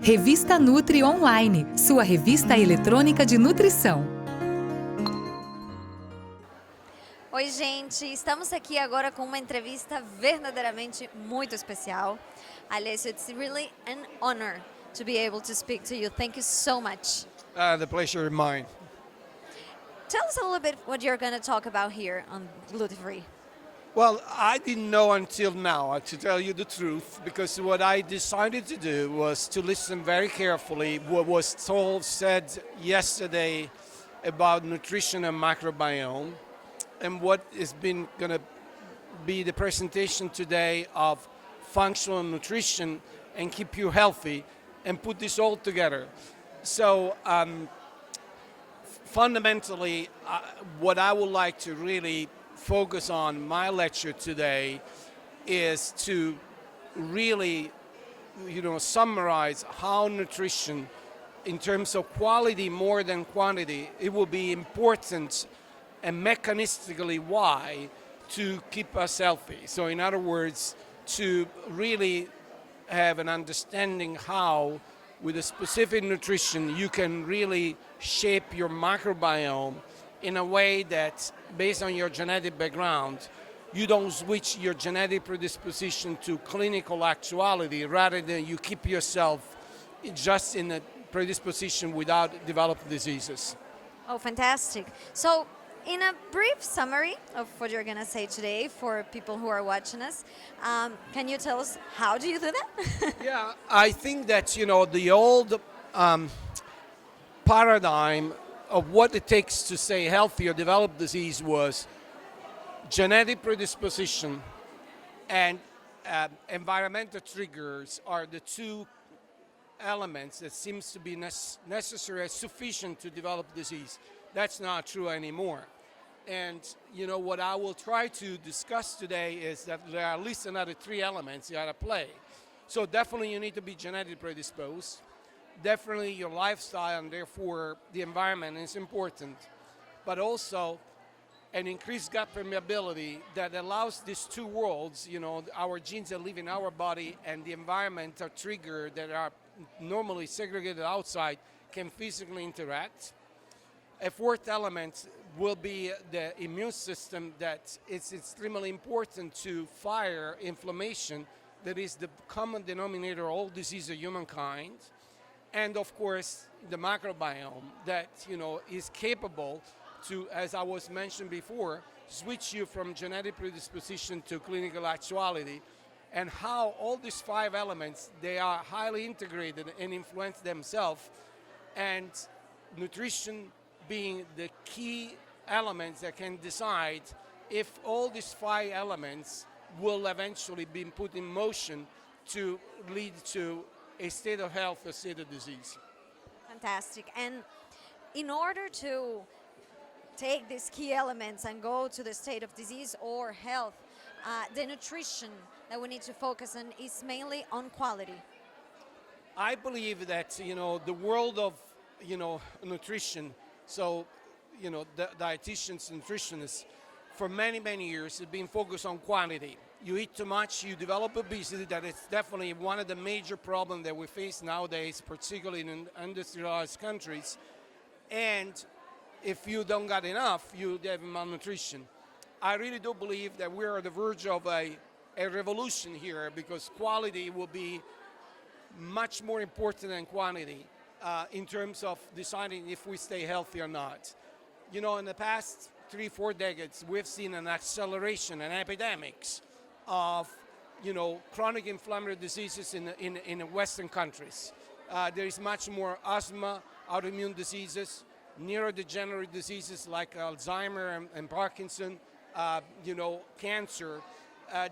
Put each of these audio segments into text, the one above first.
Revista Nutri Online, sua revista eletrônica de nutrição. Oi, gente, estamos aqui agora com uma entrevista verdadeiramente muito especial. Alessio, it's really an honor to be able to speak to you. Thank you so much. The pleasure is mine. Tell us a little bit what you're going to talk about here on Gluten Free. Well, I didn't know until now, to tell you the truth, because what I decided to do was to listen very carefully what was said yesterday about nutrition and microbiome, and what is been going to be the presentation today of functional nutrition and keep you healthy, and put this all together. So fundamentally, what I would like to really focus on my lecture today is to really, summarize how nutrition, in terms of quality more than quantity, it will be important, and mechanistically why, to keep us healthy. So in other words, to really have an understanding how, with a specific nutrition, you can really shape your microbiome in a way that, based on your genetic background, you don't switch your genetic predisposition to clinical actuality, rather than you keep yourself just in a predisposition without developing diseases. Oh, fantastic. So, in a brief summary of what you're going to say today for people who are watching us, can you tell us how do you do that? Yeah, I think that, the old paradigm of what it takes to stay healthy or develop disease was genetic predisposition and environmental triggers are the two elements that seems to be necessary and sufficient to develop disease. That's not true anymore. And what I will try to discuss today is that there are at least another three elements that are at play. So definitely you need to be genetically predisposed. Definitely your lifestyle and therefore the environment is important, but also an increased gut permeability that allows these two worlds, our genes that live in our body and the environment are triggered that are normally segregated outside, can physically interact. A fourth element will be the immune system, that it's extremely important to fire inflammation that is the common denominator of all disease of humankind. And of course, the microbiome that, is capable to, as I was mentioned before, switch you from genetic predisposition to clinical actuality, and how all these five elements, they are highly integrated and influence themselves, and nutrition being the key elements that can decide if all these five elements will eventually be put in motion to lead to a state of health, a state of disease. Fantastic. And in order to take these key elements and go to the state of disease or health, the nutrition that we need to focus on is mainly on quality. I believe that, the world of, nutrition, so, dietitians, nutritionists, for many, many years have been focused on quantity. You eat too much, you develop obesity. That is definitely one of the major problems that we face nowadays, particularly in industrialized countries. And if you don't got enough, you have malnutrition. I really do believe that we're on the verge of a revolution here, because quality will be much more important than quantity in terms of deciding if we stay healthy or not. In the past 3-4 decades, we've seen an acceleration and epidemics of, chronic inflammatory diseases in Western countries. There is much more asthma, autoimmune diseases, neurodegenerative diseases like Alzheimer and Parkinson, cancer,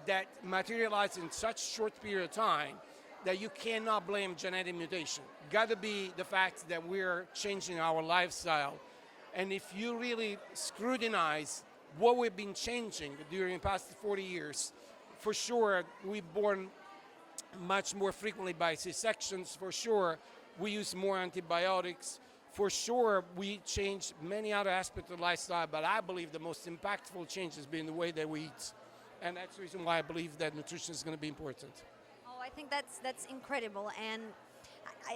that materialize in such short period of time that you cannot blame genetic mutation. Got to be the fact that we're changing our lifestyle. And if you really scrutinize what we've been changing during the past 40 years, for sure, we're born much more frequently by C-sections. For sure, we use more antibiotics. For sure, we change many other aspects of lifestyle, but I believe the most impactful change has been the way that we eat. And that's the reason why I believe that nutrition is going to be important. Oh, I think that's incredible. And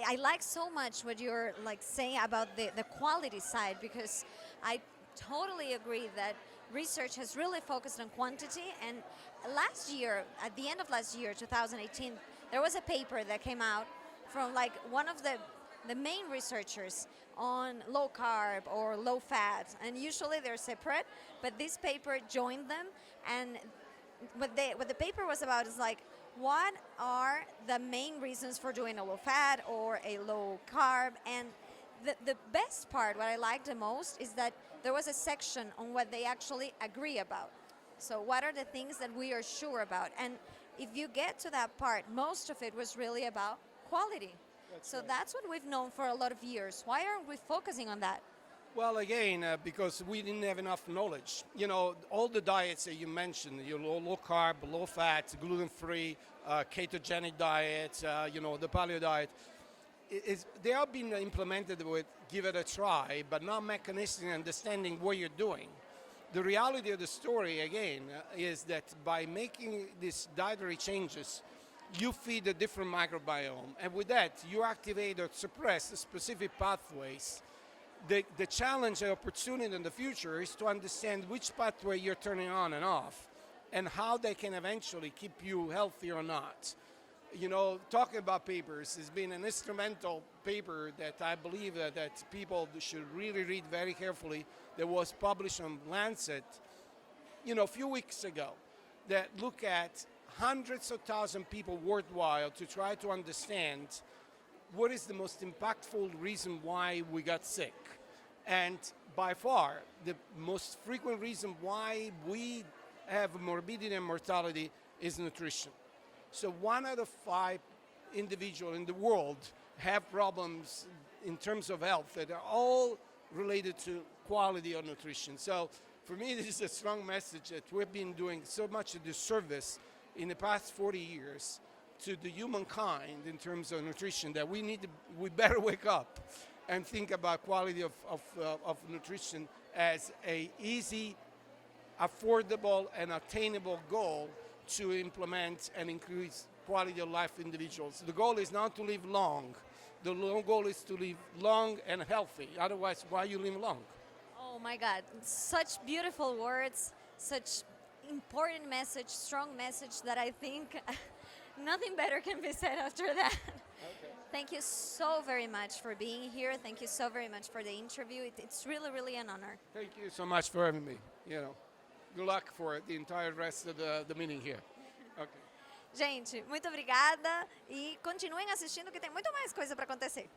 I like so much what you're like saying about the quality side, because I totally agree that research has really focused on quantity. And last year, at the end of last year, 2018, there was a paper that came out from like one of the main researchers on low carb or low fat, and usually they're separate, but this paper joined them. And what the paper was about is like, what are the main reasons for doing a low fat or a low carb? And the best part, what I liked the most, is that there was a section on what they actually agree about. So what are the things that we are sure about? And if you get to that part, most of it was really about quality. That's what we've known for a lot of years. Why aren't we focusing on that? Well, again, because we didn't have enough knowledge. You know, all the diets that you mentioned, your low carb, low fat, gluten free, ketogenic diet, the paleo diet, they have been implemented with give it a try, but not mechanistically understanding what you're doing. The reality of the story, again, is that by making these dietary changes, you feed a different microbiome, and with that, you activate or suppress specific pathways. The challenge and opportunity in the future is to understand which pathway you're turning on and off, and how they can eventually keep you healthy or not. You know, talking about papers has been an instrumental paper that I believe that people should really read very carefully, that was published on Lancet, a few weeks ago, that look at hundreds of thousands of people worldwide to try to understand what is the most impactful reason why we got sick. And by far, the most frequent reason why we have morbidity and mortality is nutrition. So 1 out of 5 individuals in the world have problems in terms of health that are all related to quality of nutrition. So for me, this is a strong message that we've been doing so much of disservice in the past 40 years to the humankind in terms of nutrition, that we better wake up and think about quality of nutrition as a easy, affordable, and attainable goal to implement and increase quality of life for individuals. The goal is not to live long. The goal is to live long and healthy. Otherwise, why you live long? Oh my God, such beautiful words, such important message, strong message, that I think nothing better can be said after that. Okay. Thank you so very much for being here. Thank you so very much for the interview. It's really, really an honor. Thank you so much for having me. Good luck for the entire rest of the meeting here. Okay. Gente, muito obrigada e continuem assistindo que tem muito mais coisa para acontecer.